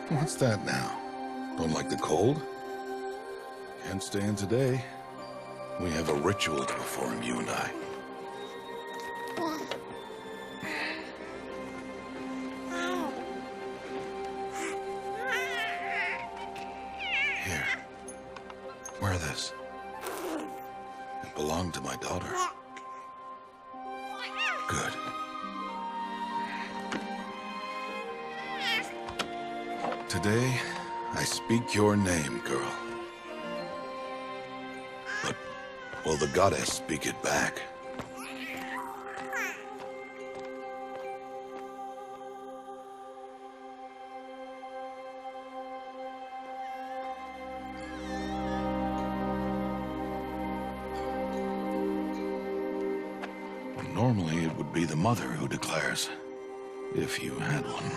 What's that now? Don't like the cold? Can't stay in today. We have a ritual to perform, you and I. Here. Wear this. It belonged to my daughter. Good. Today, I speak your name, girl. But will the goddess speak it back? Normally, it would be the mother who declares, if you had one.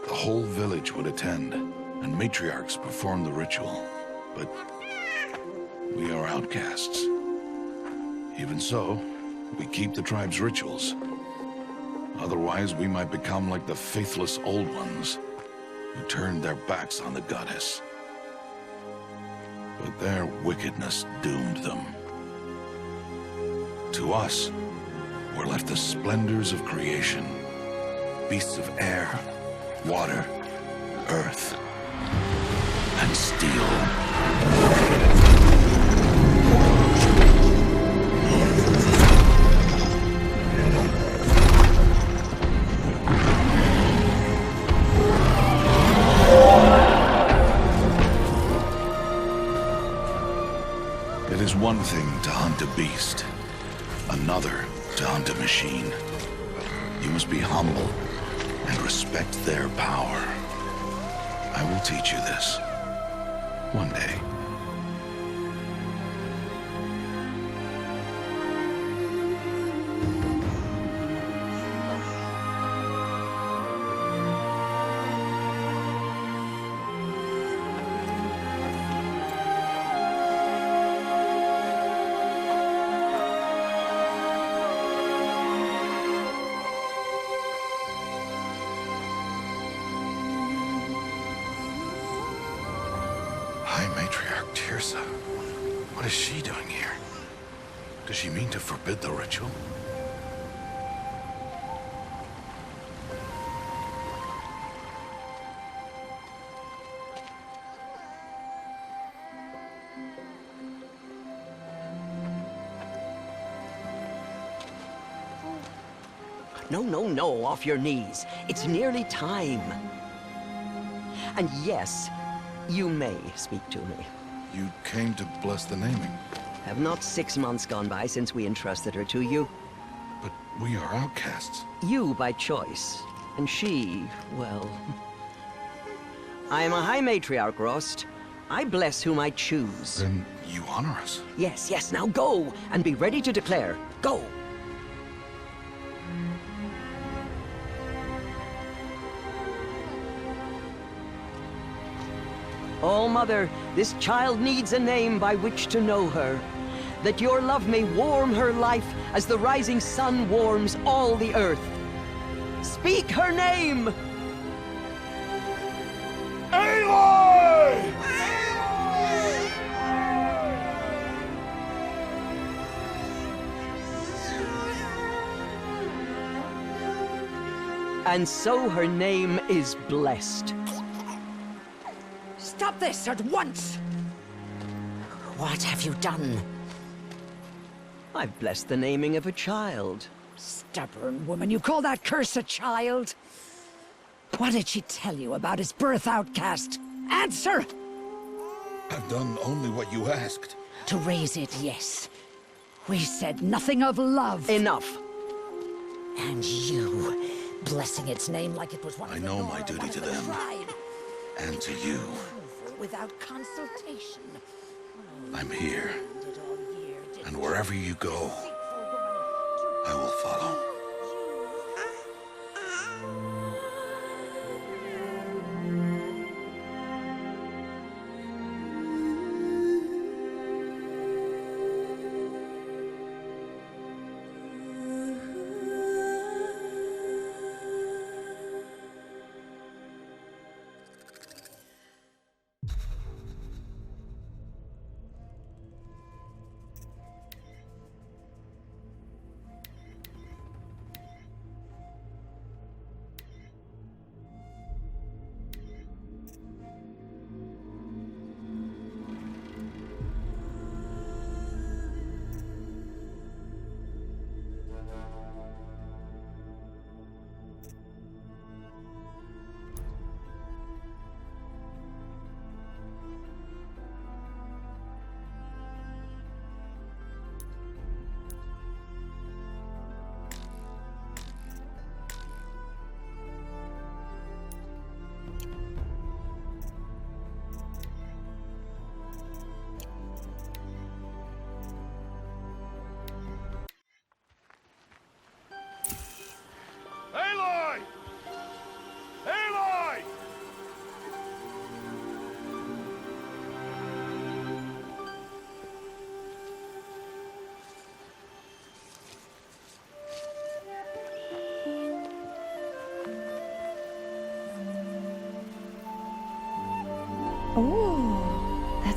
The whole village would attend, and matriarchs perform the ritual. But we are outcasts. Even so, we keep the tribe's rituals. Otherwise, we might become like the faithless Old Ones, who turned their backs on the goddess. But their wickedness doomed them. To us, were left the splendors of creation, beasts of air, water, earth, and steel. It is one thing to hunt a beast, another to hunt a machine. You must be humble and respect their power. I will teach you this one day. High Matriarch Teersa. What is she doing here? Does she mean to forbid the ritual? No, no, no, off your knees. It's nearly time. And yes, you may speak to me. You came to bless the naming, Have not 6 months gone by since we entrusted her to you? but we are outcasts. You by choice, and she, well... I am a High Matriarch, Rost. I bless whom I choose. Then you honor us. Yes, yes, now go, and be ready to declare. Go! Oh, Mother, this child needs a name by which to know her. That your love may warm her life as the rising sun warms all the earth. Speak her name! Aloy! And so her name is blessed. Stop this at once! What have you done? I've blessed the naming of a child. Stubborn woman, you call that curse a child? What did she tell you about his birth, outcast? Answer! I've done only what you asked. To raise it, yes. We said nothing of love. Enough. And you, blessing its name like it was one I of the know Nora, my duty one to of the them. tribe. And to you. Without consultation. I'm here. Did all year, did And wherever you go, I will follow.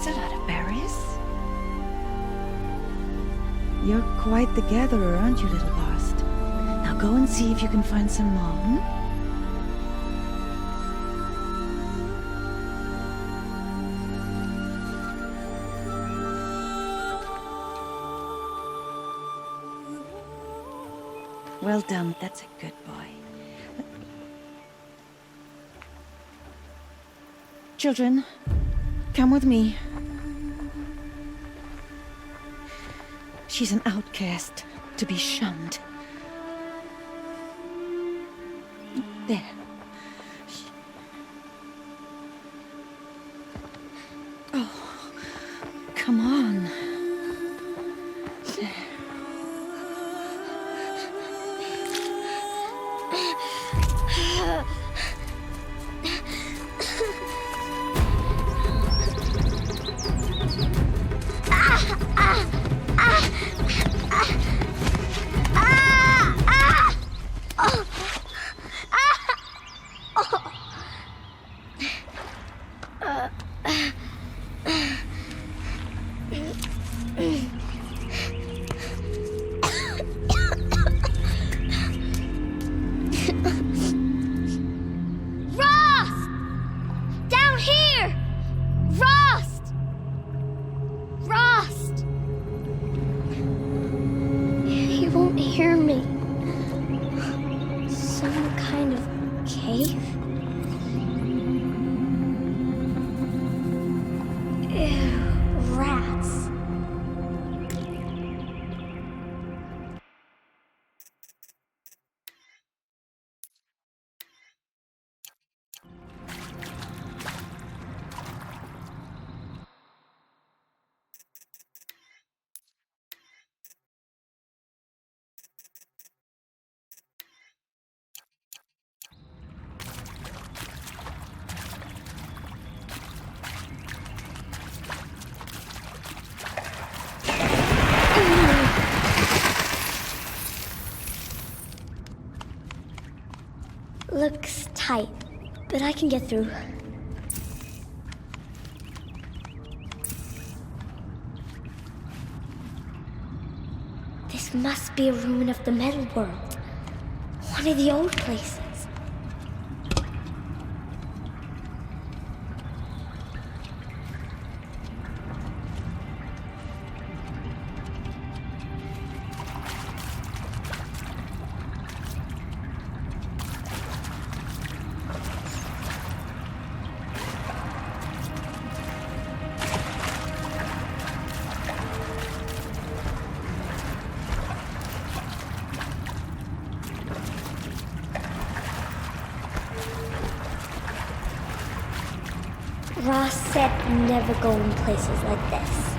That's a lot of berries. You're quite the gatherer, aren't you, little Bast? Now go and see if you can find some more, hmm? Well done, that's a good boy. Children, come with me. She's an outcast, to be shunned. There. Oh, come on. There. Hear me. Some kind of cave? Ew, rats. Looks tight, but I can get through. This must be a ruin of the metal world. One of the old places. Ross said never go in places like this.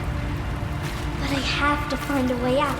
But I have to find a way out.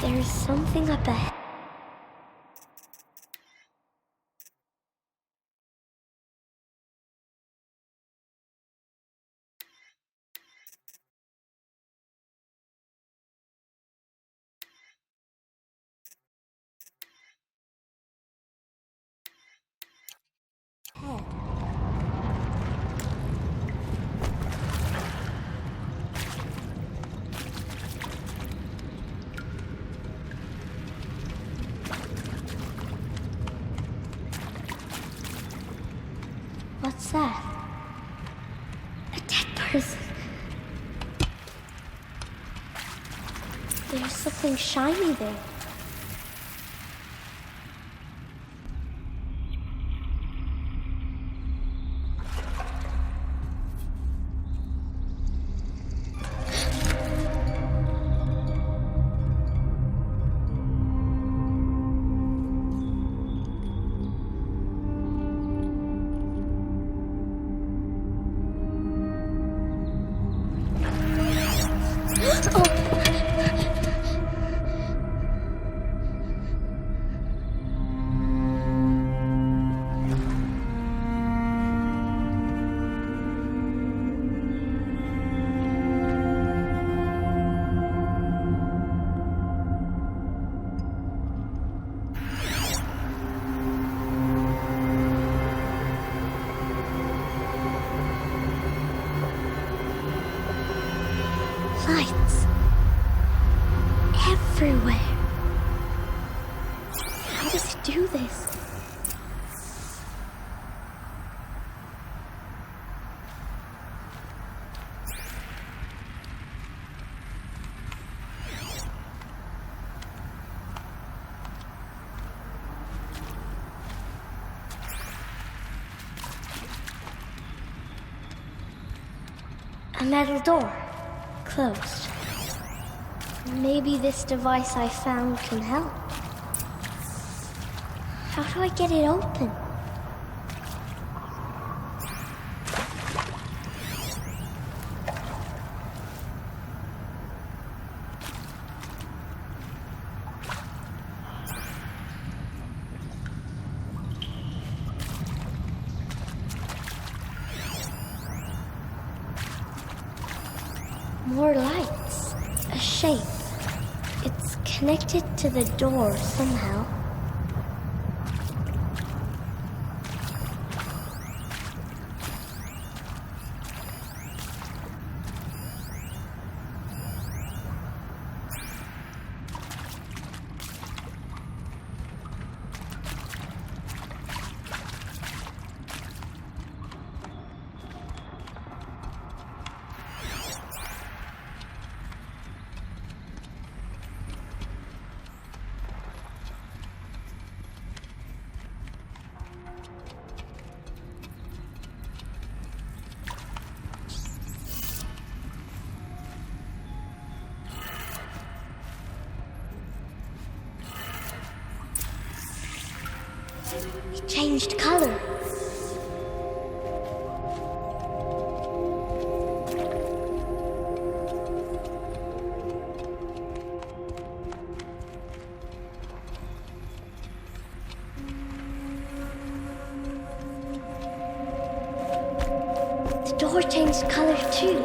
There's something up ahead. What's that? A dead person. There's something shiny there. lights. Everywhere. How does he do this? A metal door. Closed. Maybe this device I found can help. How do I get it open? More lights. A shape. It's connected to the door somehow. It changed color. The door changed color too.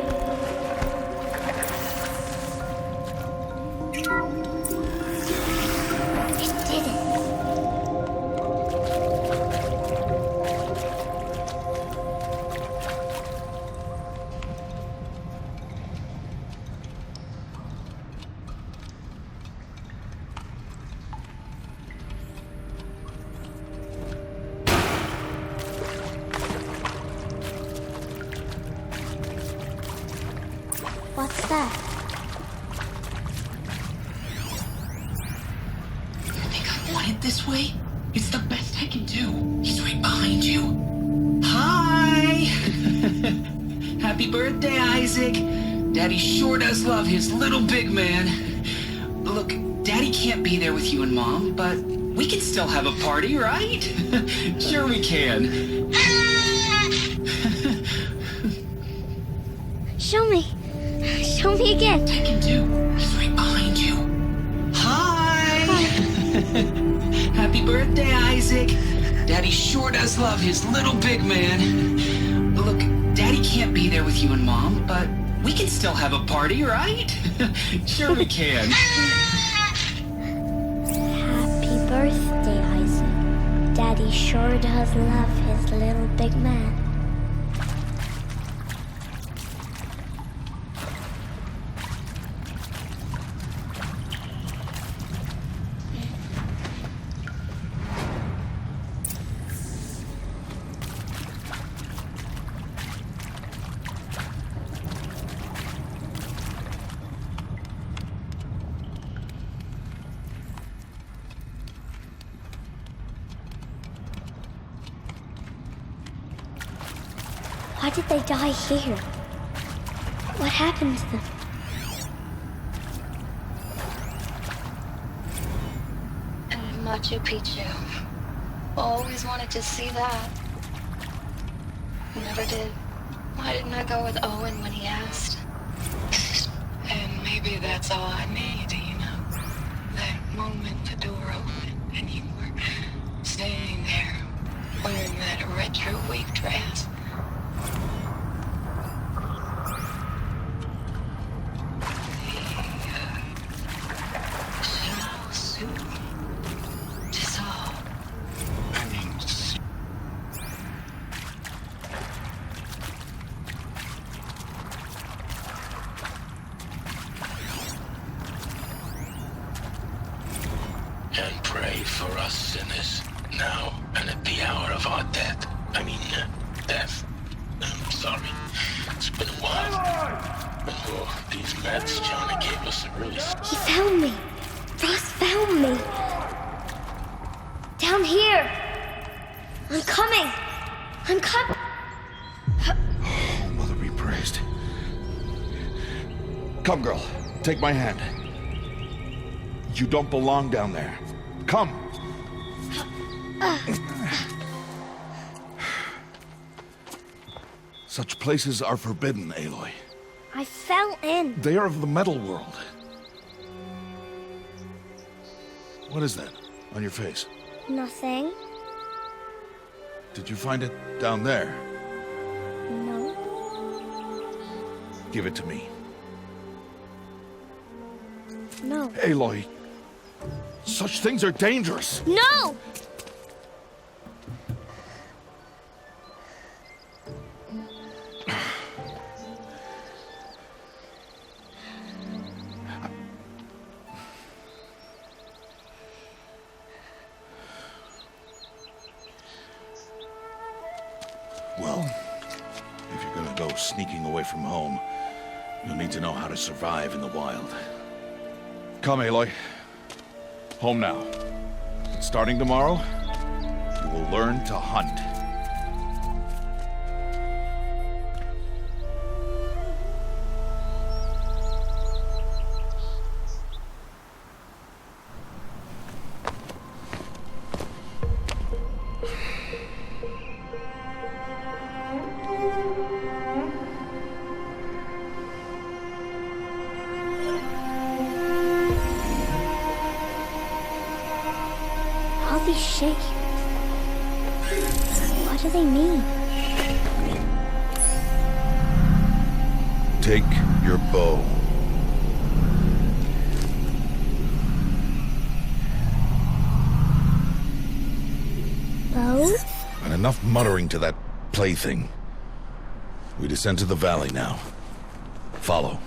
It did it. What's that? You think I want it this way? It's the best I can do. He's right behind you. Hi! Happy birthday, Isaac. Daddy sure does love his little big man. Look, Daddy can't be there with you and Mom, but we can still have a party, right? Sure we can. Show me. Show me again. I can do. He's right behind you. Hi! Happy birthday, Isaac. Daddy sure does love his little big man. Look, Daddy can't be there with you and Mom, but we can still have a party, right? Sure we can. Happy birthday, Isaac. Daddy sure does love his little big man. Why did they die here? What happened to them? And Machu Picchu. Always wanted to see that. Never did. Why didn't I go with Owen when he asked? And maybe that's all I need, you know? That moment the door opened and you were standing there wearing that retro weave dress. pray for us sinners, now and at the hour of our death. Death. I'm sorry. It's been a while. Oh, these meds Johnny gave us are really... He found me. Ross found me. Down here. I'm coming. I'm coming. Oh, Mother be praised. Come, girl. Take my hand. You don't belong down there. Come. Such places are forbidden, Aloy. I fell in. They are of the metal world. What is that on your face? Nothing. Did you find it down there? No. Give it to me. No. Aloy, such things are dangerous. No! Well, if you're gonna go sneaking away from home, you'll need to know how to survive in the wild. Come, Aloy. Home now. But starting tomorrow, you will learn to hunt. All these shapes. What do they mean? Take your bow. Bow? And enough muttering to that plaything. We descend to the valley now. Follow.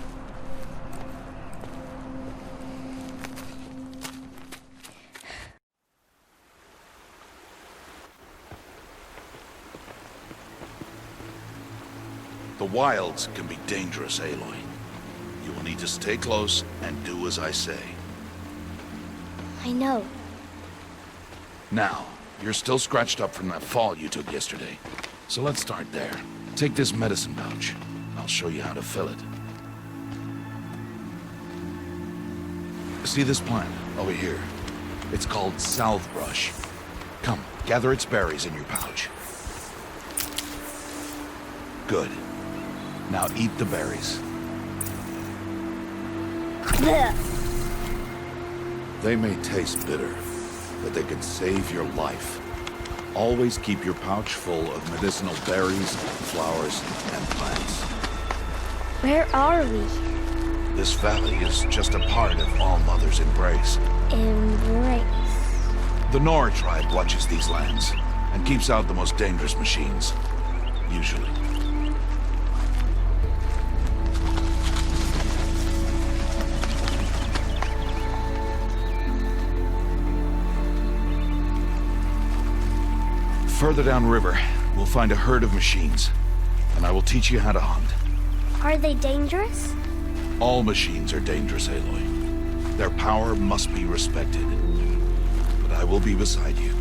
The wilds can be dangerous, Aloy. You will need to stay close and do as I say. I know. Now, you're still scratched up from that fall you took yesterday. So let's start there. Take this medicine pouch. I'll show you how to fill it. See this plant over here? It's called salvebrush. Come, gather its berries in your pouch. Good. Now eat the berries. Blech. They may taste bitter, but they can save your life. Always keep your pouch full of medicinal berries, flowers, and plants. Where are we? This valley is just a part of All Mother's embrace. Embrace. The Nora tribe watches these lands and keeps out the most dangerous machines. Usually. Further downriver, we'll find a herd of machines, and I will teach you how to hunt. Are they dangerous? All machines are dangerous, Aloy. Their power must be respected. But I will be beside you.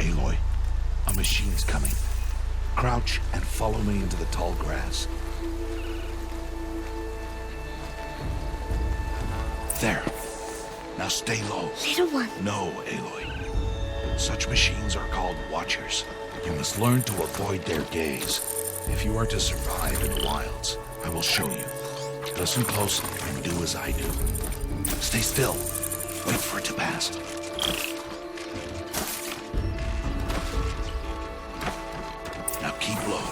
Aloy, a machine's coming. Crouch and follow me into the tall grass. There. Now stay low. Little one. No, Aloy. Such machines are called Watchers. You must learn to avoid their gaze. If you are to survive in the wilds, I will show you. Listen close and do as I do. Stay still. Wait for it to pass. Now keep low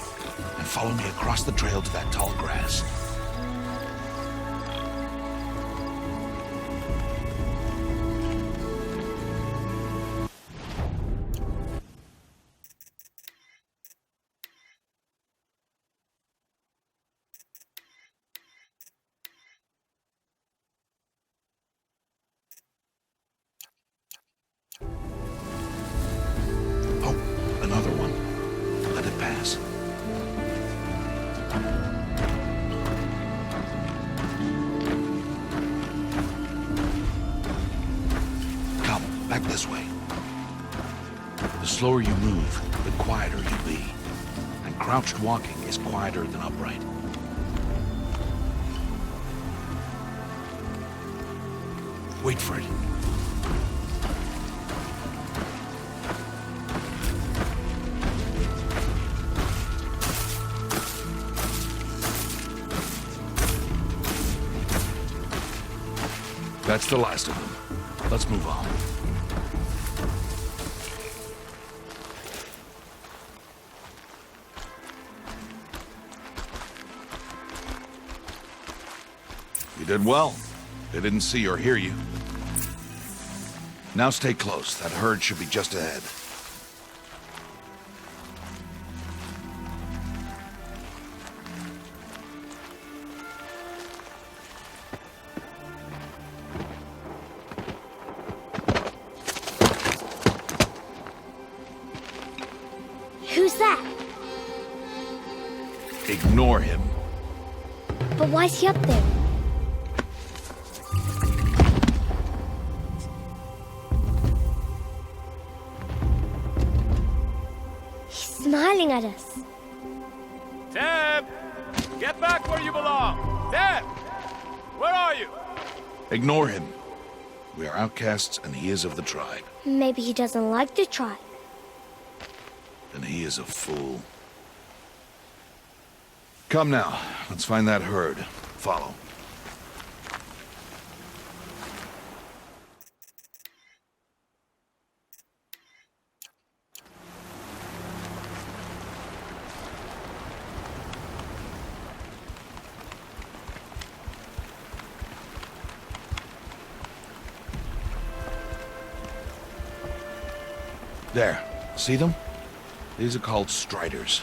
and follow me across the trail to that tall grass. Back this way. The slower you move, the quieter you'll be. And crouched walking is quieter than upright. Wait for it. That's the last of them. Let's move on. You did well. They didn't see or hear you. Now stay close. That herd should be just ahead. Who's that? Ignore him. But why's he up there? Smiling at us. Teb! Get back where you belong! Teb! Where are you? Ignore him. We are outcasts and he is of the tribe. Maybe he doesn't like the tribe. And he is a fool. Come now, let's find that herd. Follow. There. See them? These are called striders.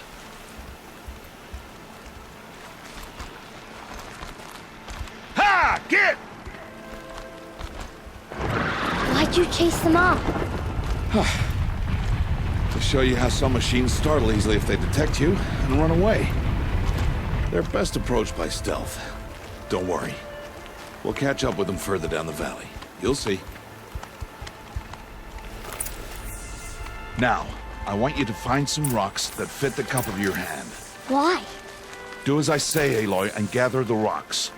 Ha! Get! Why'd you chase them off? To show you how some machines startle easily if they detect you and run away. They're best approached by stealth. Don't worry. We'll catch up with them further down the valley. You'll see. Now, I want you to find some rocks that fit the cup of your hand. Why? Do as I say, Aloy, and gather the rocks.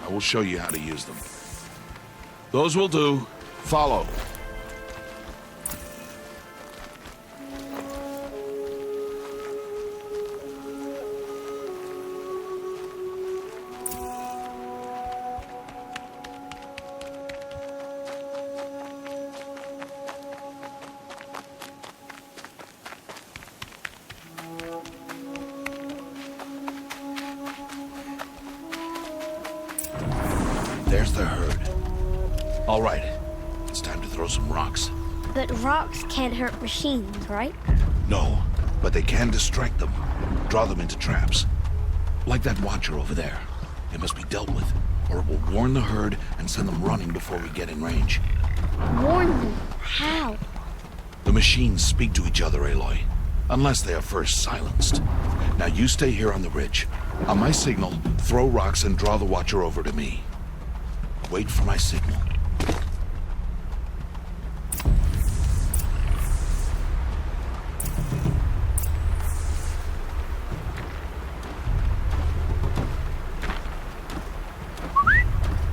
I will show you how to use them. Those will do. Follow. There's the herd. All right, it's time to throw some rocks. But rocks can't hurt machines, right? No, but they can distract them. Draw them into traps. Like that watcher over there. It must be dealt with, or it will warn the herd and send them running before we get in range. Warn them? How? The machines speak to each other, Aloy. Unless they are first silenced. Now you stay here on the ridge. On my signal, throw rocks and draw the watcher over to me. Wait for my signal.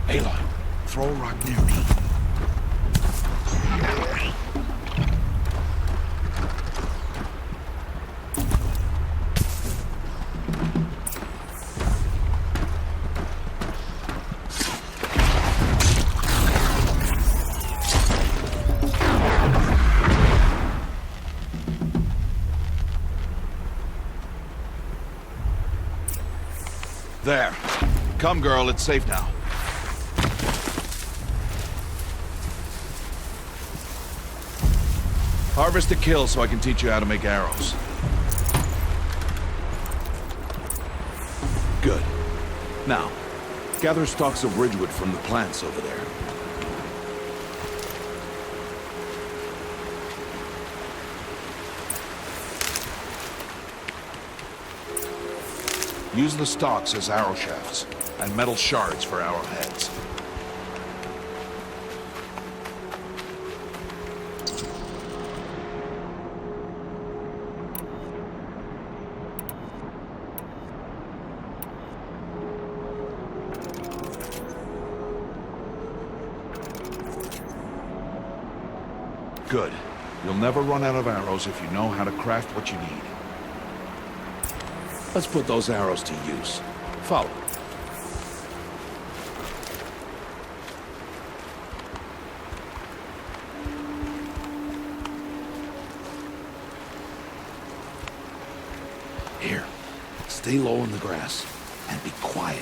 Aloy, throw a rock near me. There. Come, girl, it's safe now. Harvest a kill so I can teach you how to make arrows. Good. Now, gather stalks of ridgewood from the plants over there. Use the stalks as arrow shafts, and metal shards for arrowheads. Good. You'll never run out of arrows if you know how to craft what you need. Let's put those arrows to use. Follow. Here. Stay low in the grass and be quiet.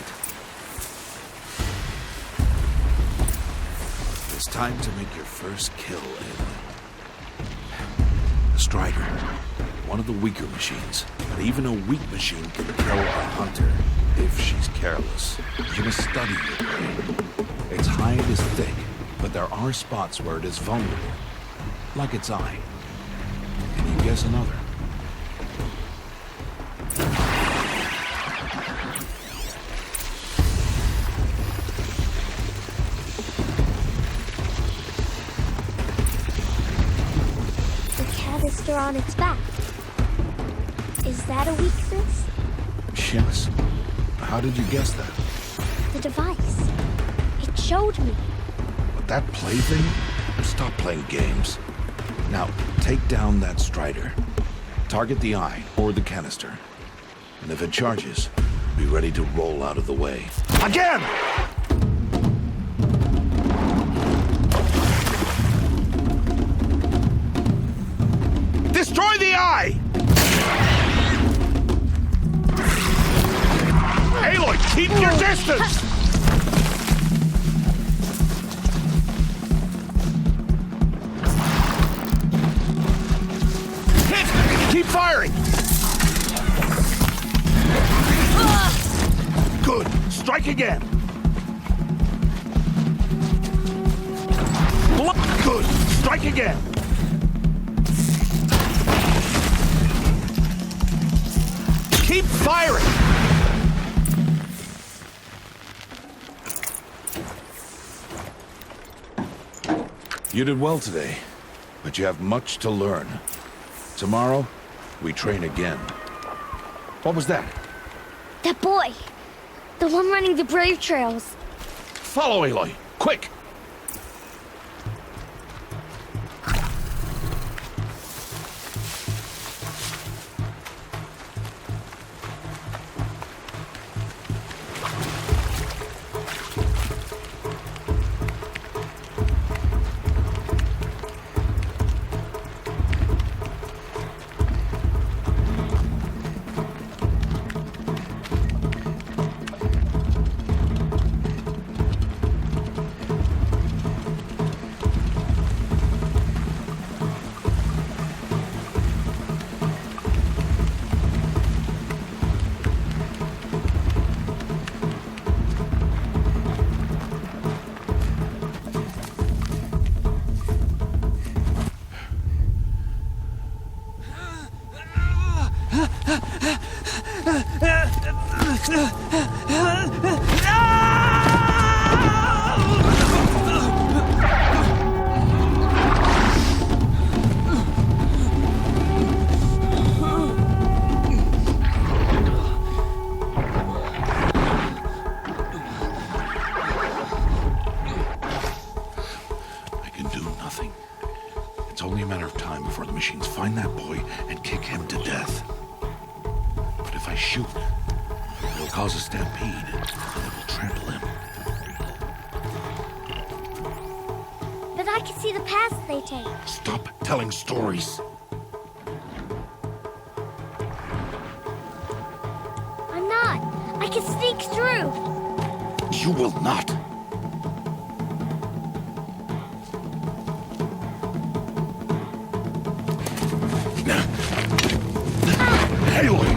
It's time to make your first kill, Aloy. The Strider. One of the weaker machines. But even a weak machine can kill a hunter if she's careless. You must study your prey. Its hide is thick, but there are spots where it is vulnerable. Like its eye. Can you guess another? On its back. Is that a weakness? Yes. How did you guess that? The device. It showed me. But that plaything? Stop playing games. Now, take down that Strider. Target the eye or the canister. And if it charges, be ready to roll out of the way. Again! Destroy the eye! Aloy, keep your distance! Hit! Keep firing! Good. Strike again. Good. Strike again. Keep firing! You did well today, but you have much to learn. Tomorrow, we train again. What was that? That boy! The one running the brave trails. Follow Aloy, quick! It's only a matter of time before the machines find that boy and kick him to death. But if I shoot, it'll cause a stampede, and it will trample him. But I can see the paths they take. Stop telling stories. I'm not. I can sneak through. You will not. Aloy!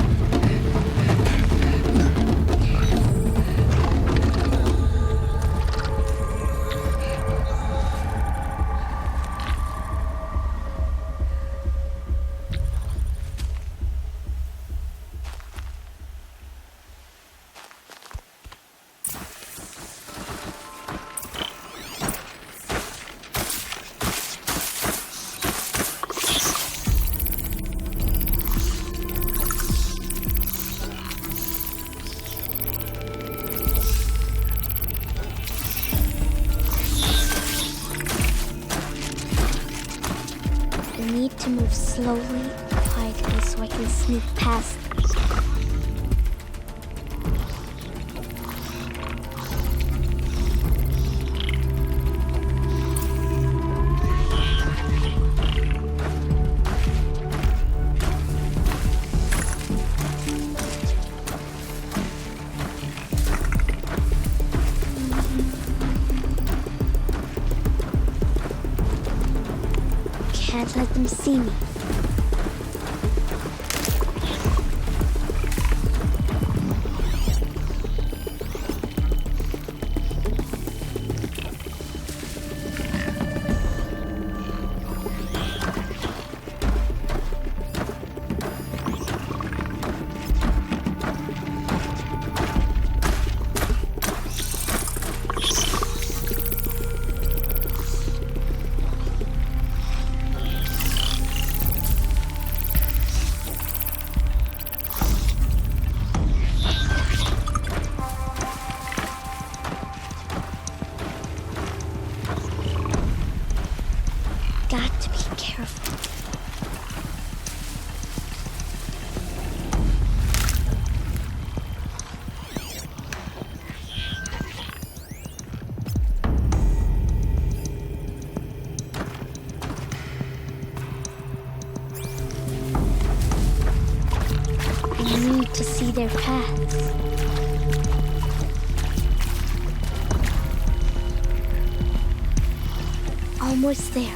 need to move slowly, quietly, so I can sneak past them. Can't let them see me. Got to be careful. I need to see their paths. Almost there.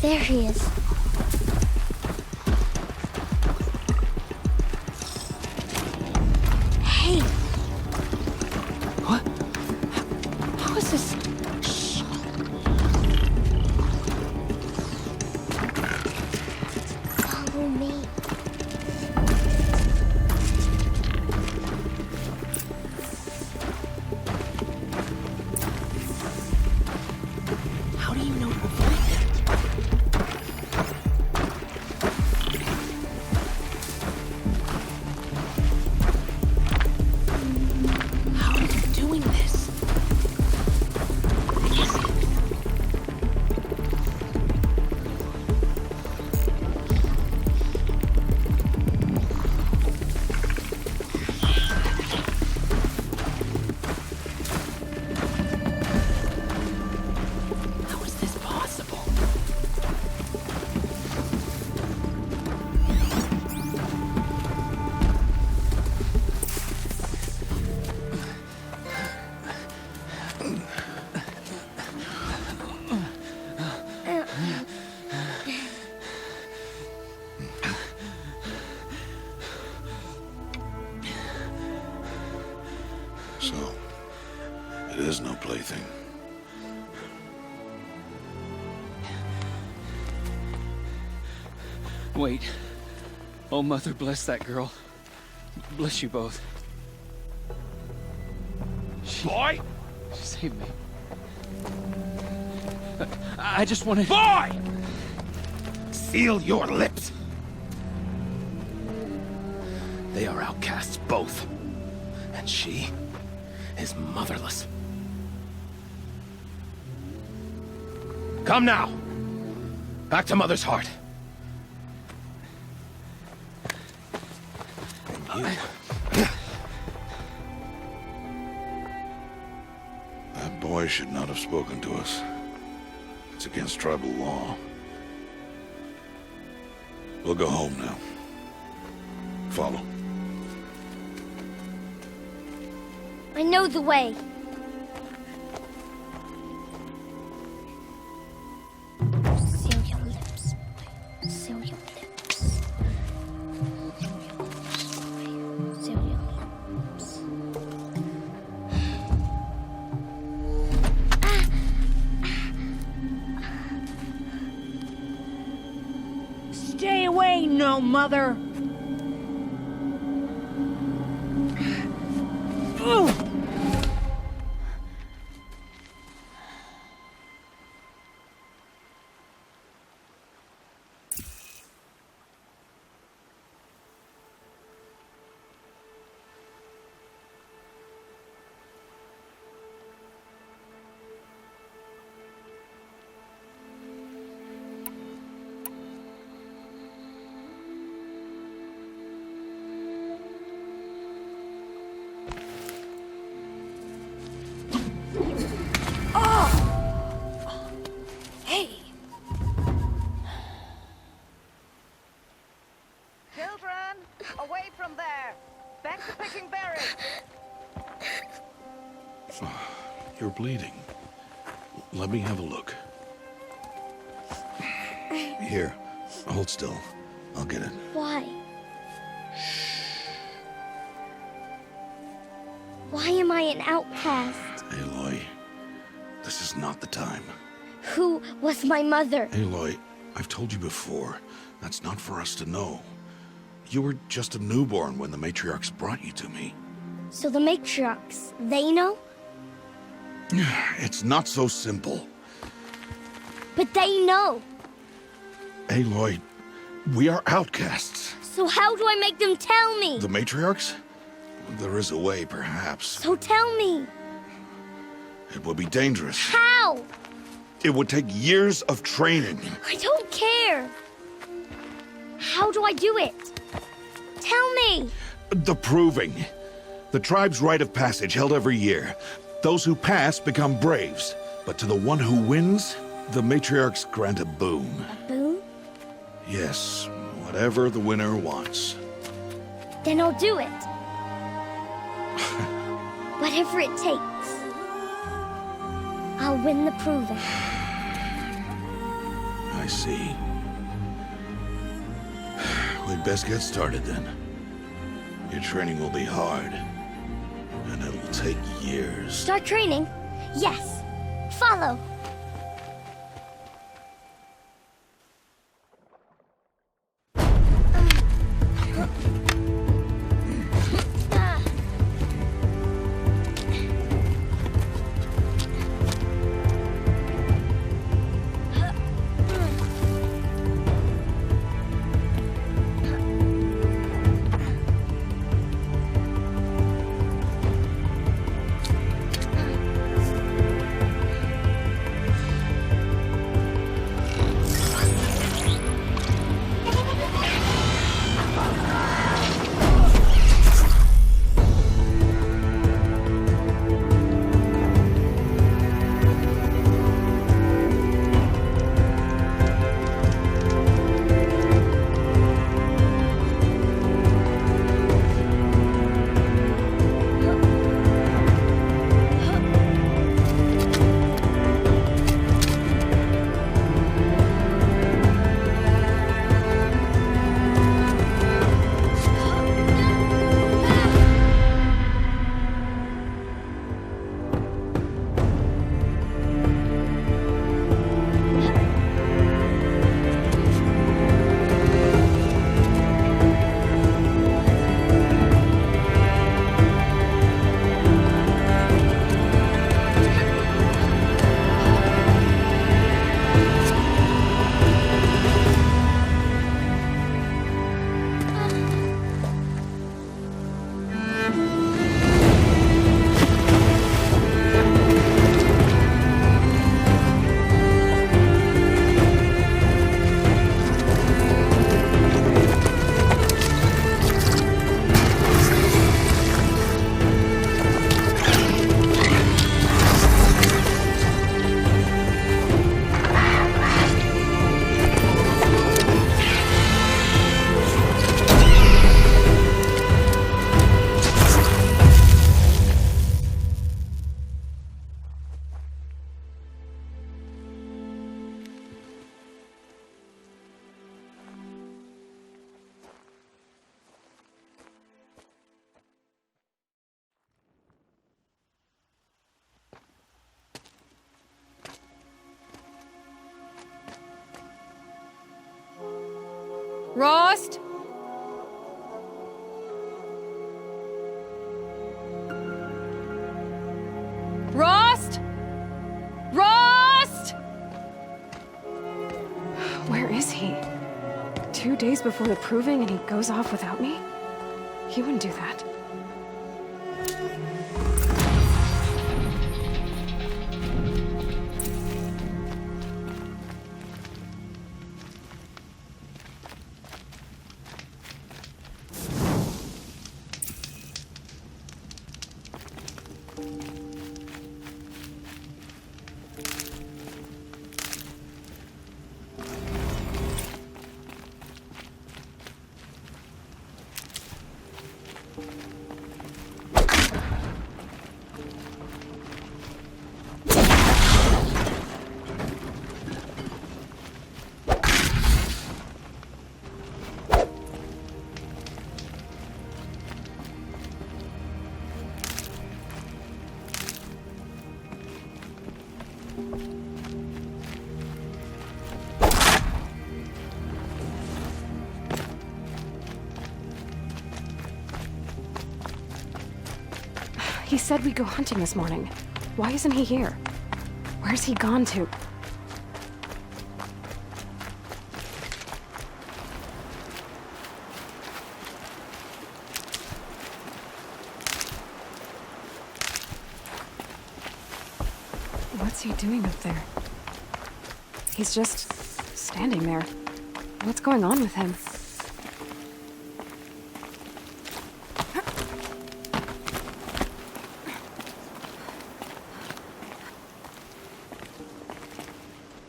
There he is. Hey! What? How is this? Shh. Follow me. How do you know to avoid them? How are you doing this? How is this possible? So, it is no plaything. Wait. Oh, Mother, bless that girl. Bless you both. Boy! She saved me. I just wanted... Boy! Seal your lips! They are outcasts, both. And she is motherless. Come now! Back to Mother's heart. And you... That boy should not have spoken to us. It's against tribal law. We'll go home now. Follow. I know the way. Seal your lips. Seal your lips. Seal your lips. Stay away, no mother! Ooh! Back to picking berries. You're bleeding. Let me have a look. Here, hold still. I'll get it. Why? Why am I an outcast? Aloy, this is not the time. Who was my mother? Aloy, I've told you before, that's not for us to know. You were just a newborn when the matriarchs brought you to me. So the matriarchs, they know? It's not so simple. But they know. Aloy, we are outcasts. So how do I make them tell me? The matriarchs? There is a way, perhaps. So tell me. It would be dangerous. How? It would take years of training. I don't care. How do I do it? Tell me. The proving. The tribe's rite of passage held every year. Those who pass become braves. But to the one who wins, the matriarchs grant a boon. A boon? Yes, whatever the winner wants. Then I'll do it. Whatever it takes. I'll win the proving. I see. We'd best get started then. Your training will be hard, and it'll take years. Start training? Yes. Follow. Rost? Rost? Rost? Where is he? 2 days before the proving and he goes off without me? He wouldn't do that. He said we'd go hunting this morning. Why isn't he here? Where's he gone to? What's he doing up there? He's just standing there. What's going on with him?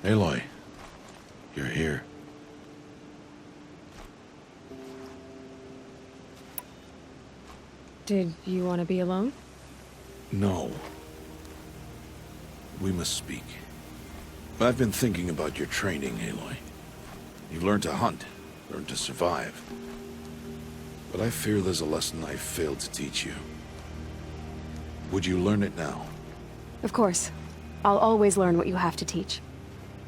Aloy, you're here. Did you want to be alone? No. We must speak. I've been thinking about your training, Aloy. You've learned to hunt, learned to survive. But I fear there's a lesson I failed to teach you. Would you learn it now? Of course. I'll always learn what you have to teach.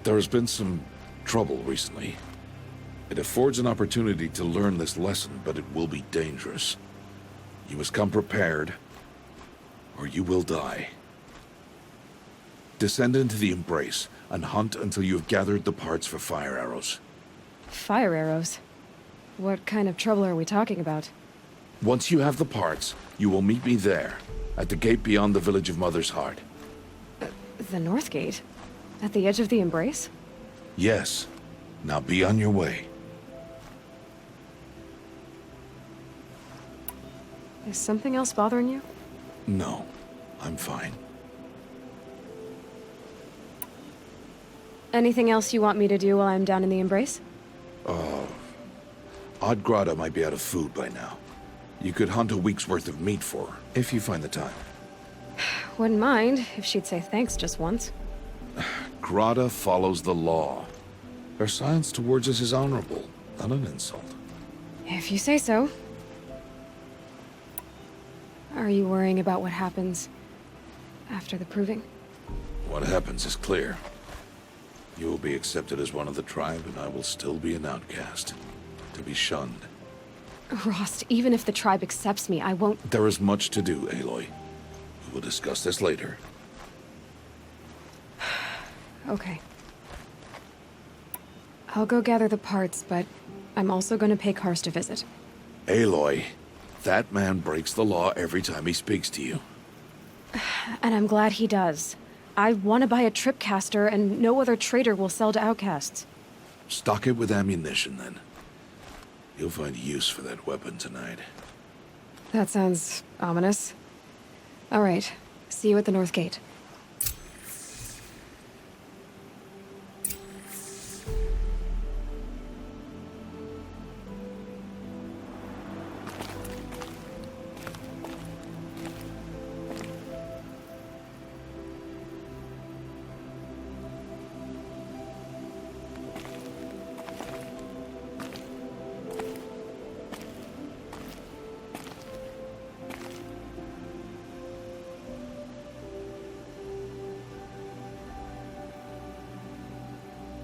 There has been some trouble recently. It affords an opportunity to learn this lesson, but it will be dangerous. You must come prepared, or you will die. Descend into the Embrace, and hunt until you have gathered the parts for fire arrows. Fire arrows? What kind of trouble are we talking about? Once you have the parts, you will meet me there, at the gate beyond the village of Mother's Heart. The North Gate? At the edge of the Embrace? Yes. Now be on your way. Is something else bothering you? No, I'm fine. Anything else you want me to do while I'm down in the Embrace? Odd Grata might be out of food by now. You could hunt a week's worth of meat for her, if you find the time. Wouldn't mind if she'd say thanks just once. Grata follows the law. Her silence towards us is honorable, not an insult. If you say so. Are you worrying about what happens after the proving? What happens is clear. You will be accepted as one of the tribe, and I will still be an outcast, to be shunned. Rost, even if the tribe accepts me, I won't— There is much to do, Aloy. We will discuss this later. Okay. I'll go gather the parts, but I'm also going to pay Karst a visit. Aloy, that man breaks the law every time he speaks to you. And I'm glad he does. I want to buy a tripcaster, and no other trader will sell to outcasts. Stock it with ammunition, then. You'll find use for that weapon tonight. That sounds ominous. All right. See you at the North Gate.